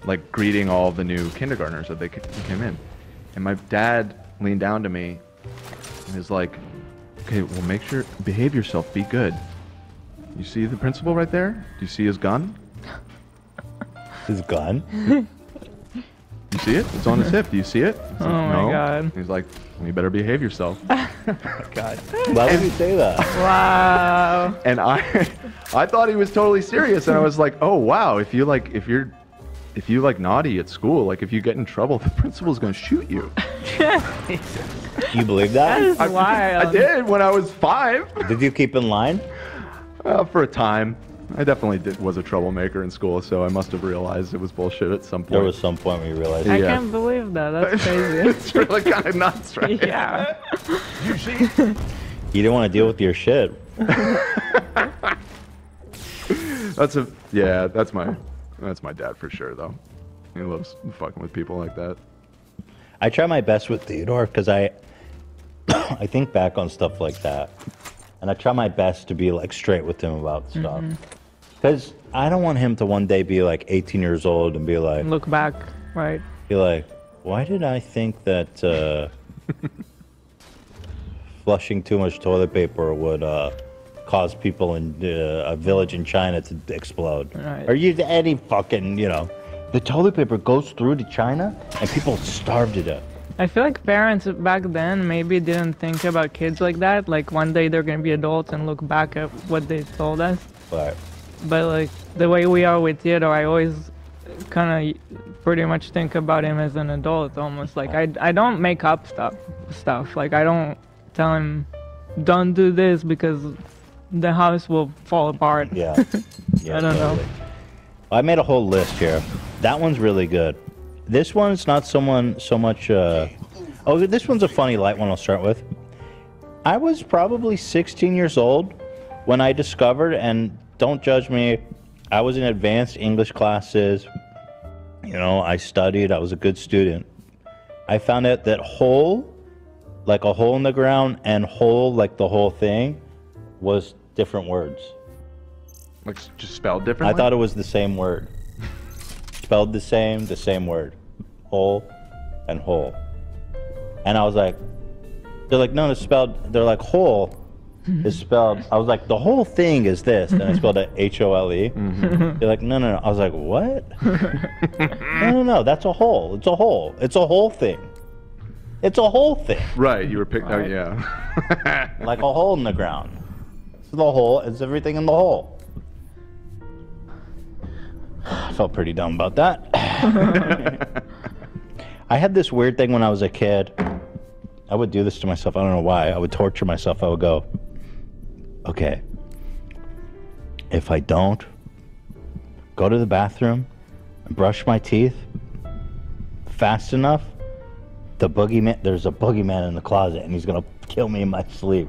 like greeting all the new kindergartners that they came in. And my dad leaned down to me and was like, okay, well, make sure, behave yourself, be good. You see the principal right there? Do you see his gun? His gun? You see it? It's on his hip. Do you see it? Oh my God. He's like, well, you better behave yourself. God. Why would you say that? Wow. And I thought he was totally serious, and I was like, oh wow, if you naughty at school, like if you get in trouble, the principal's gonna shoot you. You believe that? That is wild. I did when I was 5. Did you keep in line? For a time. I definitely was a troublemaker in school, so I must have realized it was bullshit at some point. There was some point where you realized. I Yeah. can't believe that. That's crazy. It's really kind of nuts, right? Yeah. You see? You didn't want to deal with your shit. That's my dad for sure, though. He loves fucking with people like that. I try my best with Theodore because I think back on stuff like that, and I try my best to be like straight with him about stuff. Because I don't want him to one day be like 18 years old and be like, Look back, right? why did I think that flushing too much toilet paper would cause people in a village in China to explode? Right. Or any fucking, the toilet paper goes through to China and people starve to death. I feel like parents back then maybe didn't think about kids like that. Like one day they're gonna be adults and look back at what they told us. But But like the way we are with Theodore, I always kind of pretty much think about him as an adult almost. Like I don't make up stuff. Like I don't tell him, don't do this because the house will fall apart. yeah, I don't know. I made a whole list here. That one's really good. This one's not so much. Oh, this one's a funny light one. I'll start with. I was probably 16 years old when I discovered, and don't judge me, I was in advanced English classes. I studied. I was a good student. I found out that whole, like a hole in the ground, and whole, like the whole thing, was different words. Like just spelled differently? I thought it was the same word. Spelled the same word. Whole and whole. And I was like, they're like, no, it's spelled, they're like, whole is spelled, I was like, the whole thing is this. And I spelled it H-O-L-E. They're like, no. I was like, what? No, that's a whole. It's a whole. It's a whole thing. It's a whole thing. Right, you were picked out, yeah. Like a hole in the ground. It's the hole, it's everything in the hole. I felt pretty dumb about that. I had this weird thing when I was a kid. I would do this to myself. I don't know why. I would torture myself. I would go, okay, if I don't go to the bathroom and brush my teeth fast enough, there's a boogeyman in the closet and he's going to kill me in my sleep.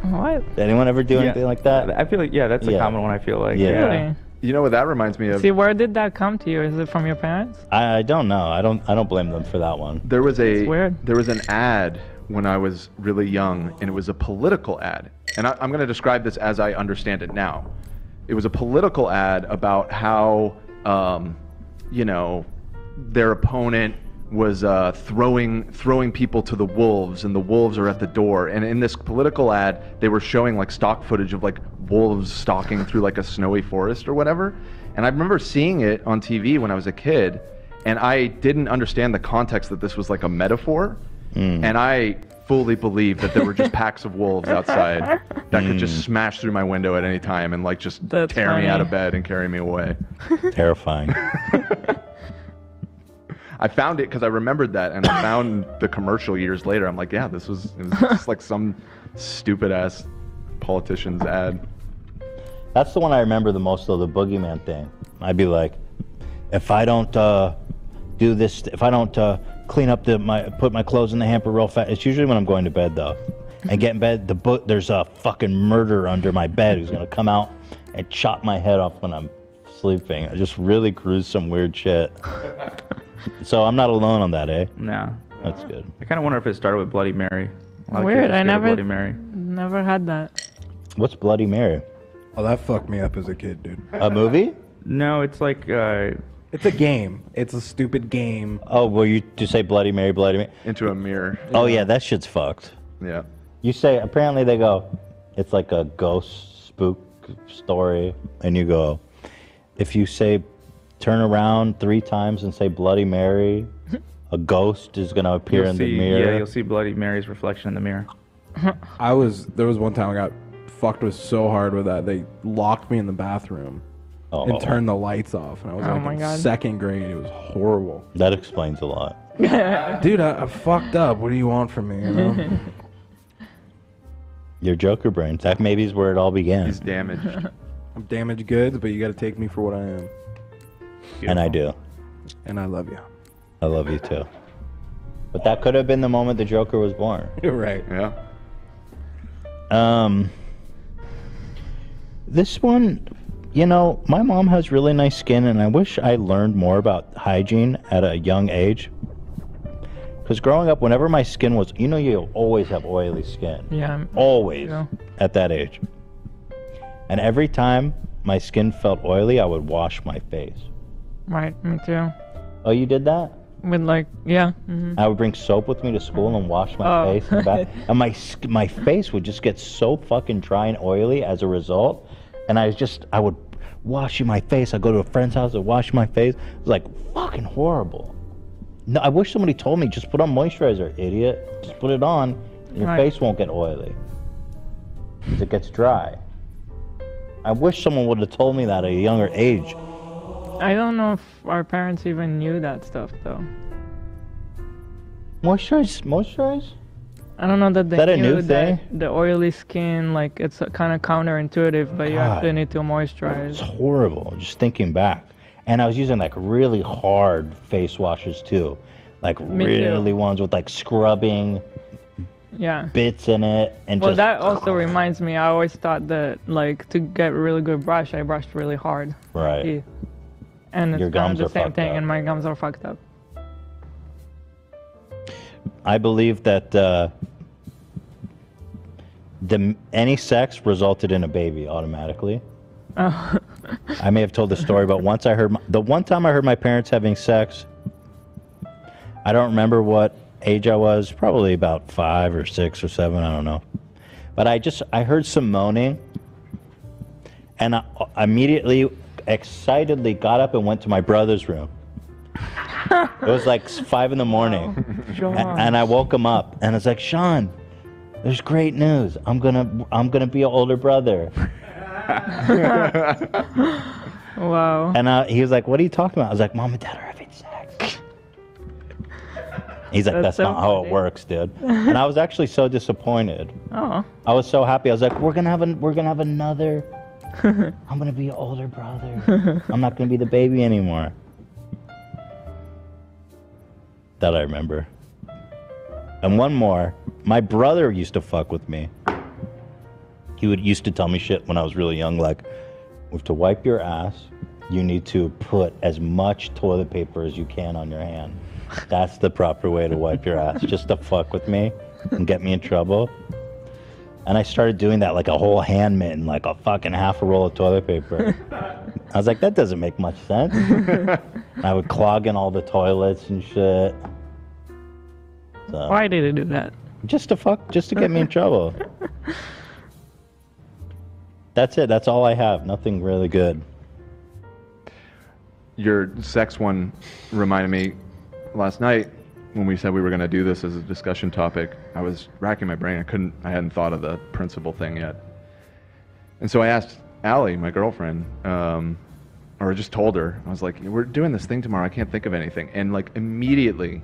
What? Did anyone ever do anything like that? I feel like, that's a common one, I feel like. Yeah. Really? You know what that reminds me of? See, where did that come to you? Is it from your parents? I don't know. I don't blame them for that one. There was weird. an ad when I was really young, and it was a political ad. And I'm going to describe this as I understand it now. It was a political ad about how, their opponent was throwing people to the wolves, and the wolves are at the door. And in this political ad, they were showing like stock footage of like wolves stalking through like a snowy forest or whatever. And I remember seeing it on TV when I was a kid, and I didn't understand the context that this was like a metaphor. And I fully believed that there were just packs of wolves outside that could just smash through my window at any time and like just That's tear me out funny. of bed and carry me away. Terrifying. I found it because I remembered that, and I found the commercial years later. I'm like, yeah, it was just like some stupid ass politician's ad. That's the one I remember the most, though, the boogeyman thing. I'd be like, if I don't do this, if I don't clean up put my clothes in the hamper real fast. It's usually when I'm going to bed, though. I get in bed, there's a fucking murderer under my bed who's gonna come out and chop my head off when I'm sleeping. I just really cruise some weird shit. So I'm not alone on that, eh? No. That's good. I kind of wonder if it started with Bloody Mary. A lot of Weird. kids are I scared of never Bloody Mary. never had that. What's Bloody Mary? Oh, that fucked me up as a kid, dude. A movie? No, it's like It's It's a game. It's a stupid game. Oh, well, you say Bloody Mary, Bloody Mary? Into a mirror. Oh, yeah, that shit's fucked. Yeah. You say, apparently they go, it's like a ghost spook story, and you go, if you say, turn around 3 times and say Bloody Mary, a ghost is going to appear in the mirror. Yeah, you'll see Bloody Mary's reflection in the mirror. There was one time I got fucked with so hard with that. They locked me in the bathroom and turned the lights off. And I was like in second grade. It was horrible. That explains a lot. Dude, I fucked up. What do you want from me? You know? Your Joker brain. That maybe is where it all began. He's damaged. I'm damaged goods, but you got to take me for what I am. Beautiful. And I do. And I love you. I love you too. But that could have been the moment the Joker was born. You're right. Yeah. This one, you know, my mom has really nice skin, and I wish I learned more about hygiene at a young age. Because growing up, whenever my skin was, you know, you always have oily skin. Yeah. Always. Yeah. At that age. And every time my skin felt oily, I would wash my face. Right, me too. Oh, you did that? With like, yeah. I would bring soap with me to school and wash my face and back, and my face would just get so fucking dry and oily as a result. And I would wash my face. I'd go to a friend's house and wash my face. It was like fucking horrible. No, I wish somebody told me, just put on moisturizer, idiot. Just put it on, and your face won't get oily. Because it gets dry. I wish someone would have told me that at a younger age. I don't know if our parents even knew that stuff though. Moisturize? I don't know that they Is that a knew new that thing? the oily skin, like it's kind of counterintuitive, but you actually need to moisturize. It's horrible, just thinking back. And I was using like really hard face washes too. Like really ones with like scrubbing bits in it. And well, that also reminds me, I always thought that like to get a really good brush, I brushed really hard. Right. And it's your kind gums of are the same fucked thing, up. and my gums are fucked up. I believe that any sex resulted in a baby automatically. Oh. I may have told the story, but the one time I heard my parents having sex, I don't remember what age I was, probably about 5 or 6 or 7, I don't know. But I heard some moaning, and I immediately, excitedly got up and went to my brother's room. It was like 5 in the morning, and I woke him up, and I was like, Sean, there's great news. I'm gonna be an older brother. Wow. And he was like, what are you talking about? I was like, Mom and Dad are having sex. He's like, that's not how it works, dude. And I was actually so disappointed. Oh. I was so happy. I was like, we're gonna have another. I'm gonna be an older brother. I'm not gonna be the baby anymore. That I remember. And one more. My brother used to fuck with me. He used to tell me shit when I was really young, like, to wipe your ass, you need to put as much toilet paper as you can on your hand. That's the proper way to wipe your ass, just to fuck with me and get me in trouble. And I started doing that, like a whole hand mitt and like a fucking half a roll of toilet paper. I was like, that doesn't make much sense. And I would clog in all the toilets and shit. So, why did he do that? Just to get me in trouble. That's it. That's all I have. Nothing really good. Your sex one reminded me last night when we said we were going to do this as a discussion topic. I was racking my brain. I hadn't thought of the principal thing yet. And so I asked Allie, my girlfriend, or just told her, I was like, we're doing this thing tomorrow. I can't think of anything. And like immediately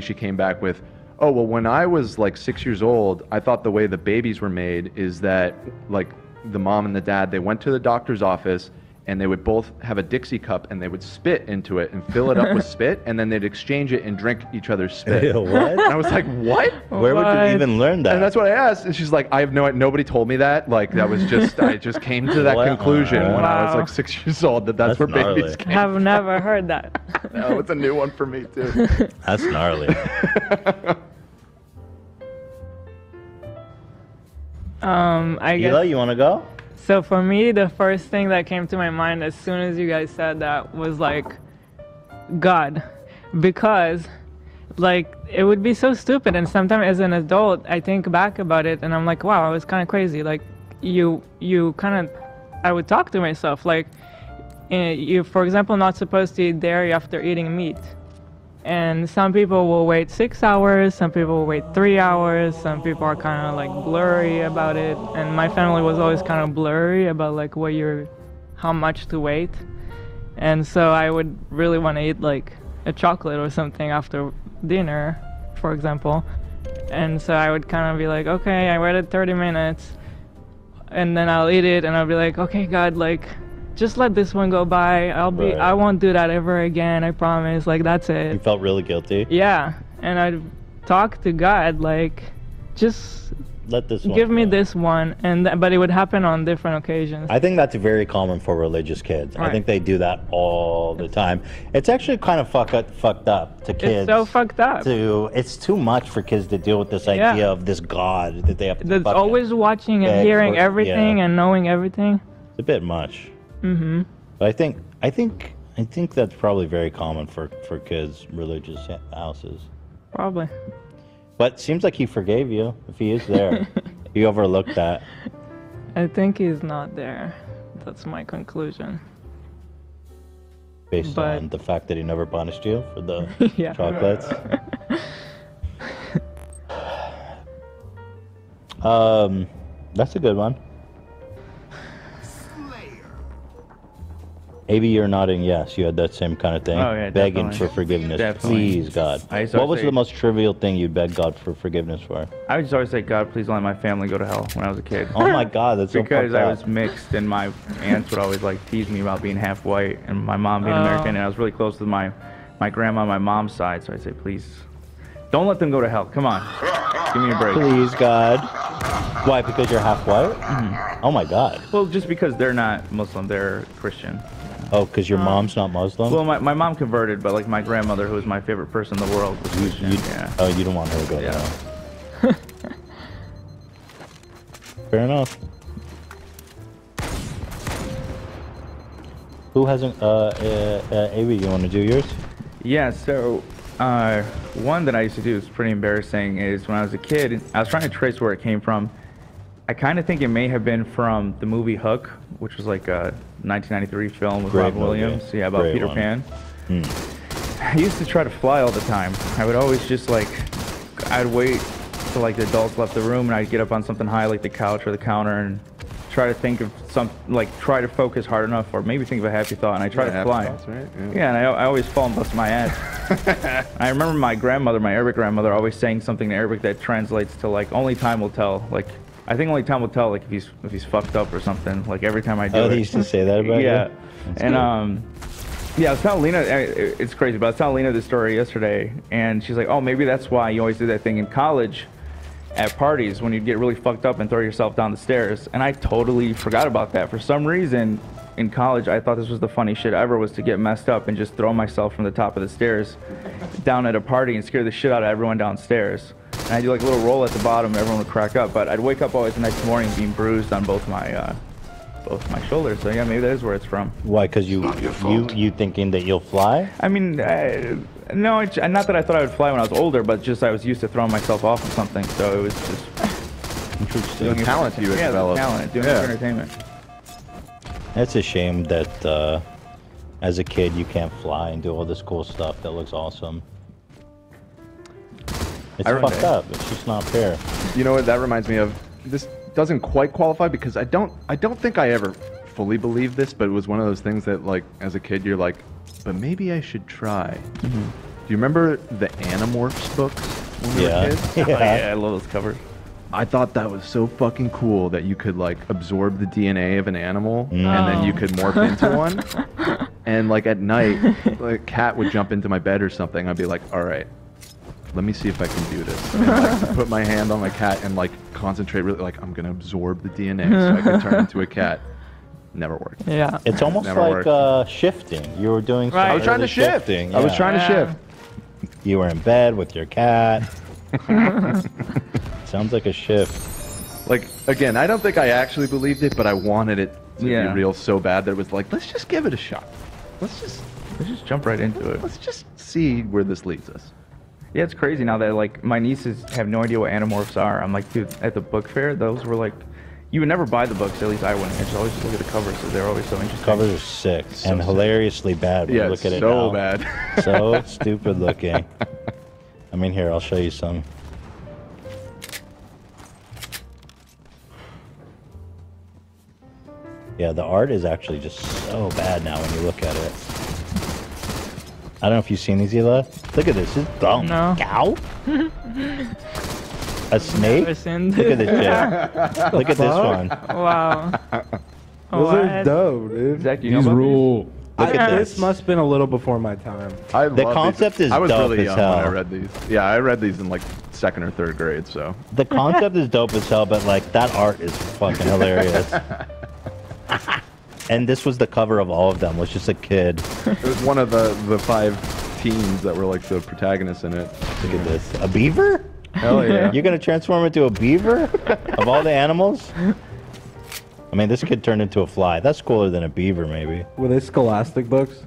she came back with, oh, well, when I was like 6 years old, I thought the way the babies were made is that like the mom and the dad, they went to the doctor's office and they would both have a Dixie cup and they would spit into it and fill it up with spit, and then they'd exchange it and drink each other's spit. Ew, what? And I was like, what? Where would you even learn that? And that's what I asked. And she's like, I have nobody told me that. Like, that was just, I just came to that conclusion when I was like 6 years old, that's where gnarly. babies came I've never heard that. No, it's a new one for me too. That's gnarly. I guess. Hila, you want to go? So for me, the first thing that came to my mind as soon as you guys said that was like God, because like it would be so stupid. And sometimes as an adult, I think back about it and I'm like, wow, I was kind of crazy. Like you kind of, I would talk to myself like, you're, for example, not supposed to eat dairy after eating meat. And some people will wait 6 hours, some people will wait 3 hours, some people are kind of like blurry about it. And my family was always kind of blurry about like how much to wait. And so I would really want to eat like a chocolate or something after dinner, for example. And so I would kind of be like, okay, I waited 30 minutes and then I'll eat it and I'll be like, okay, God, like, just let this one go by. I won't do that ever again. I promise. Like, that's it. You felt really guilty? Yeah. And I'd talk to God, like, just let this one give me this one. But it would happen on different occasions. I think that's very common for religious kids. Right. I think they do that all the time. It's actually kind of fucked up to kids. It's so fucked up. It's too much for kids to deal with this idea of this God that they have to that's always watching and hearing everything and knowing everything. It's a bit much. Mm-hmm. But I think that's probably very common for kids' religious houses. Probably. But seems like he forgave you if he is there. He overlooked that. I think he's not there. That's my conclusion. Based on the fact that he never punished you for the chocolates. That's a good one. AB, you're nodding yes. You had that same kind of thing. Oh, yeah, begging definitely. for forgiveness. Definitely. Please, God. What was the most trivial thing you begged God for forgiveness for? I would just always say, God, please don't let my family go to hell when I was a kid. Oh my God, that's so because fucked I up. was mixed and my aunts would always like tease me about being half white and my mom being American, and I was really close to my grandma on my mom's side, so I'd say, please, don't let them go to hell. Come on. Give me a break. Please, God. Why? Because you're half white? Mm-hmm. Oh my God. Well, just because they're not Muslim, they're Christian. Oh, because your mom's not Muslim? Well, my mom converted, but like my grandmother, who was my favorite person in the world, was Christian. Oh, you don't want her to go there. Fair enough. Who hasn't, Avery, you want to do yours? Yeah, so one that I used to do is pretty embarrassing is when I was a kid, I was trying to trace where it came from. I kind of think it may have been from the movie Hook, which was like a 1993 film with Robin Williams. Yeah, about Peter Pan. I used to try to fly all the time. I would always just like, I'd wait till like the adults left the room and I'd get up on something high like the couch or the counter and try to think of try to focus hard enough or maybe think of a happy thought and I try to fly. Thoughts, right? Yeah, and I always fall and bust my ass. I remember my grandmother, my Arabic grandmother, always saying something in Arabic that translates to like, only time will tell. Like, I think only time will tell, like if he's fucked up or something. Like every time I do it. They used to say that about you? Yeah, and yeah, I was telling Lena, it's crazy, but I was telling Lena this story yesterday, and she's like, oh, maybe that's why you always do that thing in college at parties when you'd get really fucked up and throw yourself down the stairs. And I totally forgot about that. For some reason, in college, I thought this was the funny shit ever, was to get messed up and just throw myself from the top of the stairs down at a party and scare the shit out of everyone downstairs. And I'd do like a little roll at the bottom, everyone would crack up, but I'd wake up always the next morning being bruised on both my shoulders. So yeah, maybe that is where it's from. Why? Because you thinking that you'll fly? I mean, no, not that I thought I would fly when I was older, but just I was used to throwing myself off of something, so it was just interesting. The talent you had developed. Talent, doing it for entertainment. It's a shame that as a kid you can't fly and do all this cool stuff that looks awesome. It's fucked up. It's just not fair. You know what that reminds me of? This doesn't quite qualify because I don't think I ever fully believed this, but it was one of those things that like as a kid you're like, but maybe I should try. Do you remember the Animorphs books when we were kids? Yeah. Oh, yeah, I love those covers. I thought that was so fucking cool that you could like absorb the DNA of an animal and then you could morph into one. And like at night, like a cat would jump into my bed or something. I'd be like, all right, let me see if I can do this. And like put my hand on my cat and like concentrate really like I'm gonna absorb the DNA so I can turn into a cat. Never worked. Yeah. It's almost like shifting. You were doing Right. I was trying to shift. Yeah. I was trying to shift. You were in bed with your cat. Sounds like a shift. Like again, I don't think I actually believed it, but I wanted it to be real so bad that it was like, let's just give it a shot. Let's Let's just jump right into it. Let's just see where this leads us. Yeah, it's crazy now that like my nieces have no idea what Animorphs are. I'm like, dude, at the book fair, those were like, you would never buy the books. At least I wouldn't. I just always just look at the covers, so they're always so interesting. Covers are sick and hilariously bad when Yeah, you look at it so now. bad. So stupid looking. I mean, here, I'll show you some. Yeah, the art is actually just so bad now when you look at it. I don't know if you've seen these, Hila. Look at this. It's dumb. No. Cow? A snake? Never seen Look at this. this shit. Look at this one. Wow. Those are What? dope, dude. Zach, you know These about rule. Look at this. This must have been a little before my time. I The love concept these. is I was dope really as young when I hell. read these. Yeah, I read these in like 2nd or 3rd grade, so. The concept is dope as hell, but like that art is fucking hilarious. And this was the cover of all of them. Was just a kid. It was one of the 5 teens that were like the protagonists in it. Look at this. A beaver? Hell yeah. You're gonna transform into a beaver? Of all the animals? I mean, this kid turned into a fly. That's cooler than a beaver, maybe. Were they Scholastic books?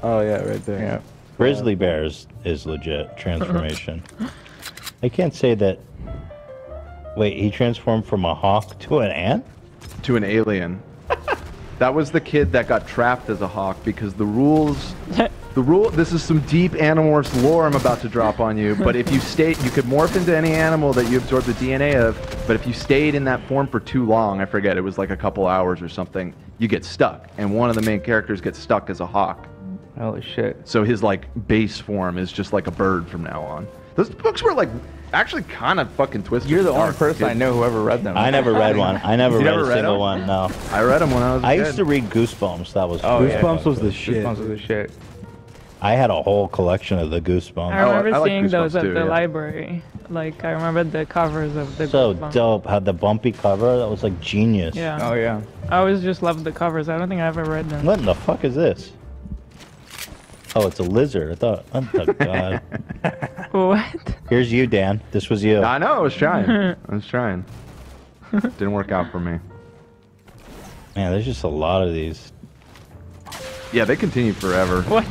Oh yeah, right there. Yeah. Grizzly bears is legit transformation. I can't say that. Wait, he transformed from a hawk to an ant? To an alien. That was the kid that got trapped as a hawk because the rules. This is some deep Animorphs lore I'm about to drop on you, but if you you could morph into any animal that you absorb the DNA of, but if you stayed in that form for too long, I forget, it was like a couple hours or something, you get stuck. And one of the main characters gets stuck as a hawk. Holy shit. So his like base form is just like a bird from now on. Those books were like actually kind of fucking twisted. You're the and only dark, person I kid. know who ever read them. I never read one. I never You read never a read single them? one, no. I read them when I was a I kid. used to read Goosebumps. That was Oh, yeah. Goosebumps was the shit. Goosebumps was the shit. I had a whole collection of the I Goosebumps. remember I like seeing those Goosebumps at too, the yeah. library. Like, I remember the covers of the So Goosebumps. dope. Had the bumpy cover. That was like genius. Yeah. Oh, yeah. I always just loved the covers. I don't think I ever read them. What in the fuck is this? Oh, it's a lizard. I thought, oh god. What? Here's you, Dan. This was you. I know, I was trying. I was trying. Didn't work out for me. Man, there's just a lot of these. Yeah, they continue forever. What?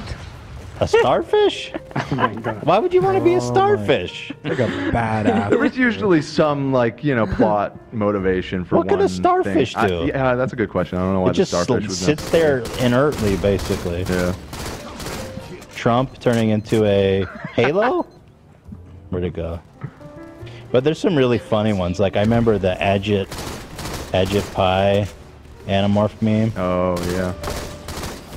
A starfish? Oh my god. Why would you want to be a starfish? Like a badass. There was usually some, like, you know, plot motivation for What could a one starfish thing. do? Yeah, that's a good question. I don't know why It just the starfish was sits there inertly, basically. Yeah. Trump turning into a halo? Where'd it go? But there's some really funny ones. Like, I remember the Agit Pie Animorph meme. Oh, yeah.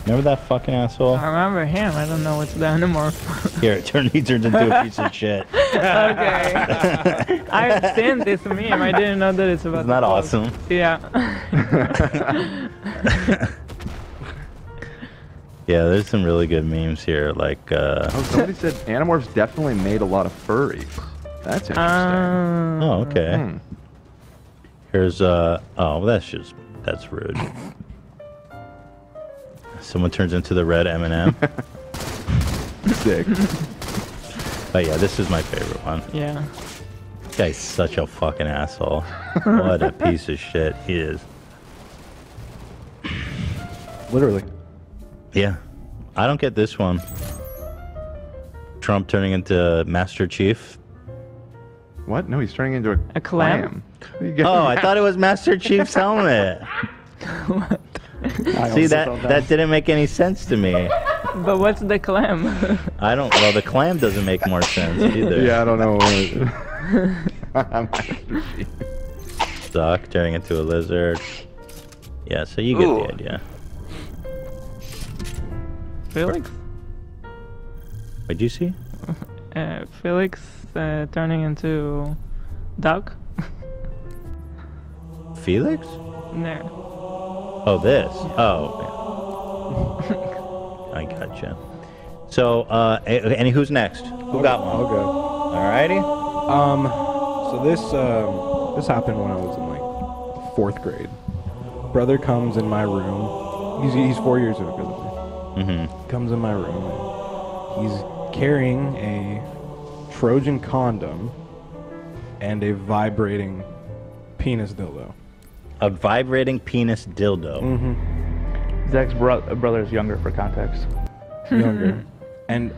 Remember that fucking asshole? I remember him. I don't know what's the Animorph. Here, he turns into a piece of shit. Okay. I've seen this meme. I didn't know that it's about Isn't that the book. awesome? Yeah. Yeah, there's some really good memes here. Like, Oh, somebody said Animorphs definitely made a lot of furries. That's interesting. oh, okay. Hmm. Here's, oh, that's rude. Someone turns into the red M&M. Sick. But yeah, this is my favorite one. Yeah. This guy's such a fucking asshole. What a piece of shit he is. Literally. Yeah. I don't get this one. Trump turning into Master Chief. What? No, he's turning into A clam? Oh, I thought it was Master Chief's helmet. See, that didn't make any sense to me. But what's the clam? I don't, well, the clam doesn't make more sense either. Yeah, I don't know. Master Chief. Duck turning into a lizard. Yeah, so you get Ooh. the idea. Felix? What'd you see? Felix turning into duck? Felix? There. Oh, this. Oh. I gotcha. So, and who's next? Who got one? Okay. Alrighty. So this happened when I was in like 4th grade. Brother comes in my room. He's 4 years younger than me. Mm-hmm. Comes in my room. And he's carrying a Trojan condom and a vibrating penis dildo. A vibrating penis dildo. Mm-hmm. Zach's brother is younger, for context. younger. And